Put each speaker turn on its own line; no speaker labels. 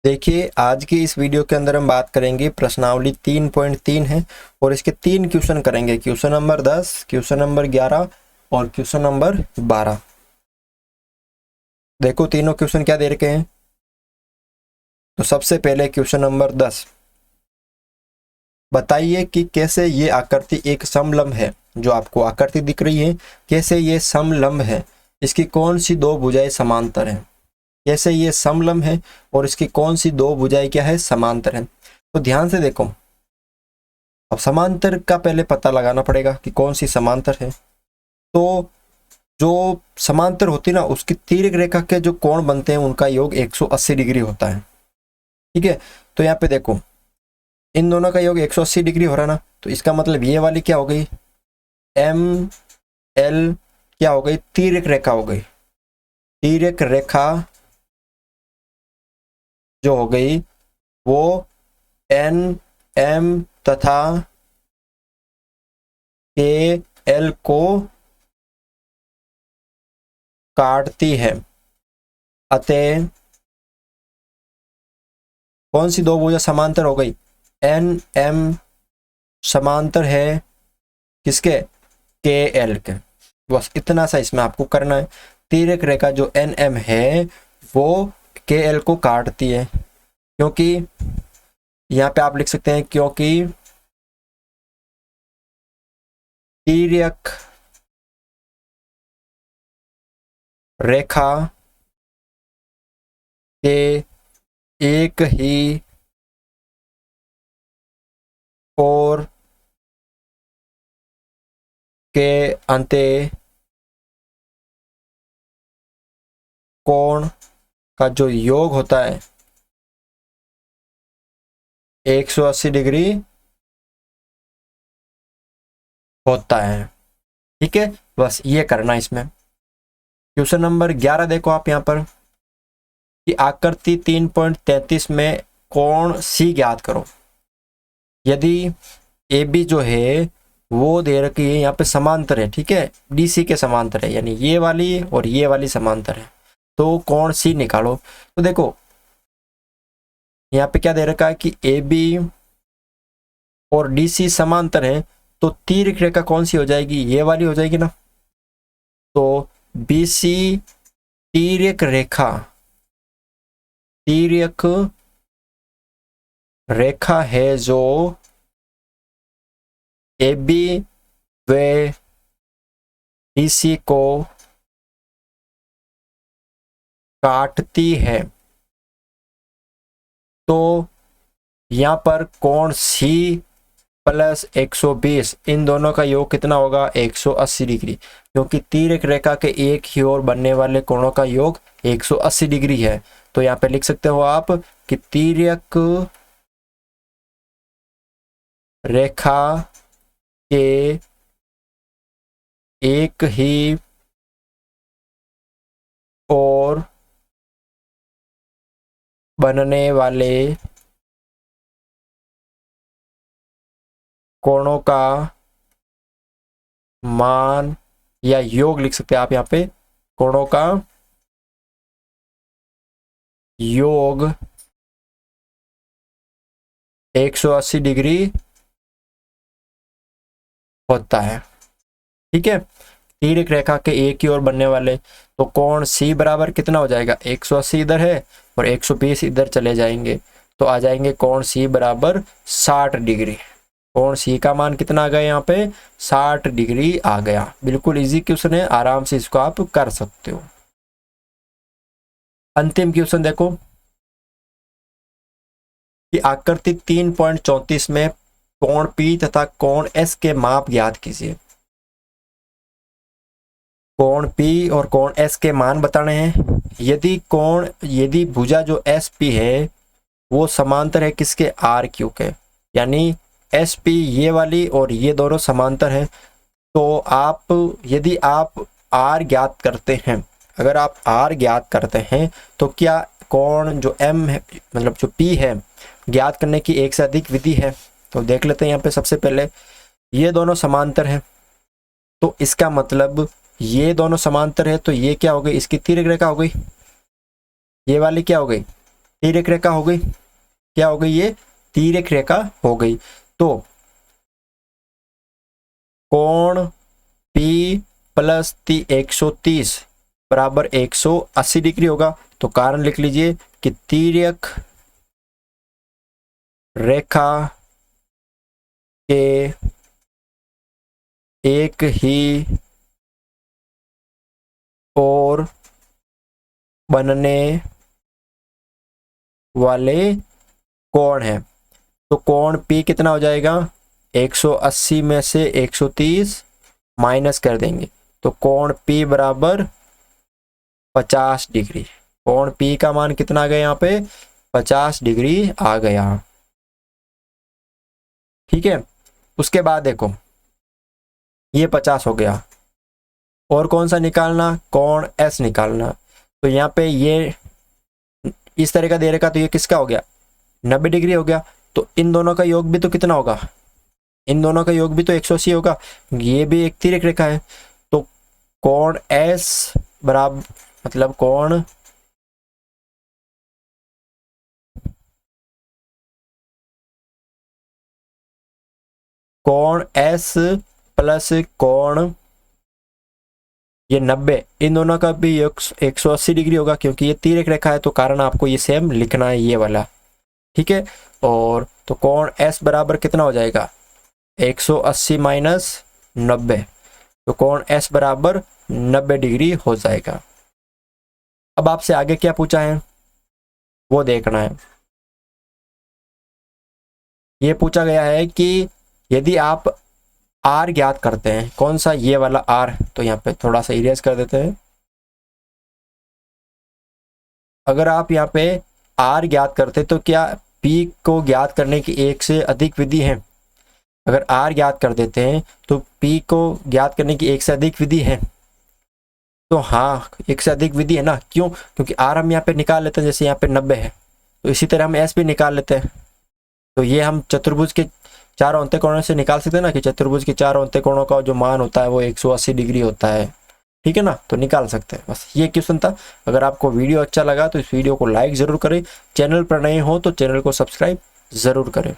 देखिए, आज की इस वीडियो के अंदर हम बात करेंगे प्रश्नावली 3.3 है और इसके 3 क्वेश्चन करेंगे। क्वेश्चन नंबर 10, क्वेश्चन नंबर 11 और क्वेश्चन नंबर 12। देखो तीनों क्वेश्चन क्या दे रखे हैं। तो सबसे पहले क्वेश्चन नंबर 10, बताइए कि कैसे ये आकृति एक समलंब है। जो आपको आकृति दिख रही है, कैसे ये समलंब है, इसकी कौन सी दो भुजाएं समांतर हैं। कैसे ये समलंब है और इसकी कौन सी दो भुजाएं क्या है, समांतर है। तो ध्यान से देखो, अब समांतर का पहले पता लगाना पड़ेगा कि कौन सी समांतर है। तो जो समांतर होती है ना, उसकी तिर्यक रेखा के जो कोण बनते हैं उनका योग 180 डिग्री होता है। ठीक है, तो यहाँ पे देखो इन दोनों का योग 180 डिग्री हो रहा ना, तो इसका मतलब ये वाली क्या हो गई, एम एल क्या हो गई, तिर्यक रेखा हो गई। तिर्यक रेखा जो हो गई वो एन एम तथा के एल को काटती है। अतः कौन सी दो भुजा समांतर हो गई, एन एम समांतर है किसके, के एल के। बस इतना सा इसमें आपको करना है। तिर्यक रेखा जो एन एम है वो के एल को काटती है, क्योंकि यहाँ पे आप लिख सकते हैं क्योंकि तिर्यक रेखा के एक ही और के अंते कोण का जो योग होता है 180 डिग्री होता है। ठीक है, बस ये करना इसमें। क्वेश्चन नंबर 11 देखो आप यहाँ पर कि आकृति 3.33 में कोण सी ज्ञात करो। यदि ए बी जो है वो दे रखी है यहाँ पे समांतर है, ठीक है, डी सी के समांतर है, यानी ये वाली और ये वाली समांतर है, तो कोण सी निकालो। तो देखो यहाँ पे क्या दे रखा है कि ए बी और डी सी समांतर है, तो तिर्यक रेखा कौन सी हो जाएगी, ये वाली हो जाएगी ना। तो बी सी तिर्यक रेखा, तिर्यक रेखा है जो ए बी व डी सी को काटती है। तो यहां पर कोण सी प्लस 120, इन दोनों का योग कितना होगा, 180 डिग्री, क्योंकि तिर्यक रेखा के एक ही ओर बनने वाले कोणों का योग 180 डिग्री है। तो यहाँ पे लिख सकते हो आप कि तिर्यक रेखा के एक ही ओर बनने वाले कोणों का मान या योग लिख सकते हैं आप यहाँ पे, कोणों का योग 180 डिग्री होता है। ठीक है, तिर्यक रेखा के एक ही ओर बनने वाले, तो कोण सी बराबर कितना हो जाएगा, 180 इधर है और 120 इधर चले जाएंगे, तो आ जाएंगे कोण सी बराबर 60 डिग्री। कोण सी का मान कितना आ गया यहाँ पे, 60 डिग्री आ गया। बिल्कुल इजी क्वेश्चन है, आराम से इसको आप कर सकते हो। अंतिम क्वेश्चन देखो कि आकृति 3.34 में कोण P तथा कोण S के माप ज्ञात कीजिए। कोण P और कोण S के मान बताने हैं। यदि भुजा जो SP है वो समांतर है किसके, RQ के, यानी SP ये वाली और ये दोनों समांतर है, तो यदि आप R ज्ञात करते हैं, अगर आप R ज्ञात करते हैं तो क्या कोण जो M है, मतलब जो P है, ज्ञात करने की एक से अधिक विधि है। तो देख लेते हैं यहाँ पे। सबसे पहले ये दोनों समांतर है, तो इसका मतलब ये दोनों समांतर है, तो ये क्या हो गई, इसकी तिर्यक रेखा हो गई, ये वाली क्या हो गई, तिर्यक रेखा हो गई। क्या हो गई? ये तिर्यक रेखा हो गई। तो कोण P प्लस 130 बराबर 180 डिग्री होगा। तो कारण लिख लीजिए कि तिर्यक रेखा के एक ही और बनने वाले कोण है। तो कोण P कितना हो जाएगा? 180 में से 130 माइनस कर देंगे तो कोण P बराबर 50 डिग्री। कोण P का मान कितना आ गया? यहाँ पे 50 डिग्री आ गया। ठीक है, उसके बाद देखो ये 50 हो गया और कौन सा निकालना? कोण S निकालना। तो यहाँ पे ये इस तरह का दे रखा, तो ये किसका हो गया? 90 डिग्री हो गया। तो इन दोनों का योग भी तो कितना होगा? इन दोनों का योग भी तो 180 होगा। ये भी एक तिर्यक रेखा है। तो कोण S बराबर मतलब कोण S प्लस कोण ये 90, इन दोनों का भी 180 डिग्री होगा क्योंकि ये तिर्यक रेखा है। तो कारण आपको ये सेम लिखना है, ये वाला। ठीक है, और तो कोण S बराबर कितना हो जाएगा? 180 माइनस 90, तो कोण S बराबर 90 डिग्री हो जाएगा। अब आपसे आगे क्या पूछा है वो देखना है। ये पूछा गया है कि यदि आप R ज्ञात करते हैं, कौन सा? ये वाला R। तो यहाँ पे थोड़ा सा इरेज कर देते हैं। अगर आप यहाँ पे R ज्ञात करते तो क्या P को ज्ञात करने की एक से अधिक विधि है? अगर R ज्ञात कर देते हैं तो P को ज्ञात करने की एक से अधिक विधि है। तो हाँ, एक से अधिक विधि है ना। क्यों? क्योंकि R हम यहाँ पे निकाल लेते हैं, जैसे यहाँ पे 90 है, तो इसी तरह हम S भी निकाल लेते हैं। तो ये हम चतुर्भुज के चारों अंत्य कोणों से निकाल सकते हैं ना, कि चतुर्भुज के चारों अंत्य कोणों का जो मान होता है वो 180 डिग्री होता है। ठीक है ना, तो निकाल सकते हैं। बस ये क्वेश्चन था। अगर आपको वीडियो अच्छा लगा तो इस वीडियो को लाइक जरूर करें। चैनल पर नए हो तो चैनल को सब्सक्राइब जरूर करें।